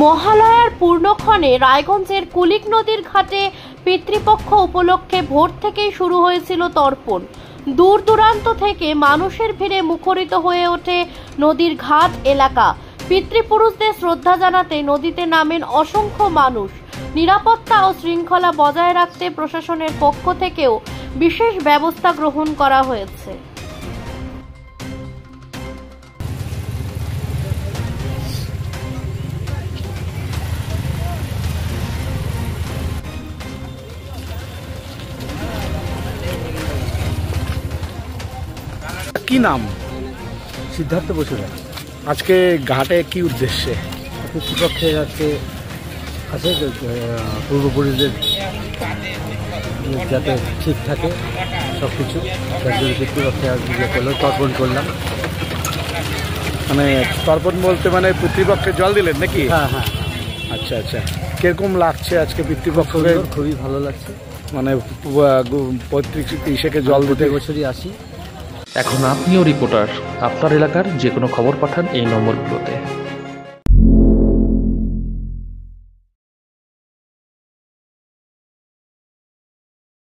মহালয়ার পূর্ণক্ষণে রায়গঞ্জের কুলিক নদীর ঘাটে পিতৃপক্ষ উপলক্ষে ভোর থেকেই শুরু হয়েছিল তর্পণ। দূর দূরান্ত থেকে মানুষের ভিড়ে মুখরিত হয়ে ওঠে নদীর ঘাট এলাকা। পিতৃপুরুষদের শ্রদ্ধা জানাতে নদীতে নামেন অসংখ্য মানুষ। নিরাপত্তা ও শৃঙ্খলা বজায় রাখতে প্রশাসনের পক্ষ থেকেও বিশেষ ব্যবস্থা গ্রহণ করা হয়েছে। কি নাম? সিদ্ধার্থ বসুরা। আজকে ঘাটে কি উদ্দেশ্যে? পিতৃপক্ষে আজকে আছে পূর্বপুরুষদের যাতে ঠিক থাকে সব কিছু, তার জন্য পিতৃপক্ষে ইয়ে করলাম, তর্পণ করলাম। মানে তর্পণ বলতে মানে পিতৃপক্ষে জল দিলেন নাকি? হ্যাঁ হ্যাঁ। আচ্ছা আচ্ছা, কিরকম লাগছে আজকে পিতৃপক্ষকে? খুবই ভালো লাগছে। মানে পৈতৃক ইসেকে জল দিতে বছরই আসি। এখন আপনিও রিপোর্টার, আপনার এলাকার যে কোনো খবর পাঠান এই নম্বরগুলোতে।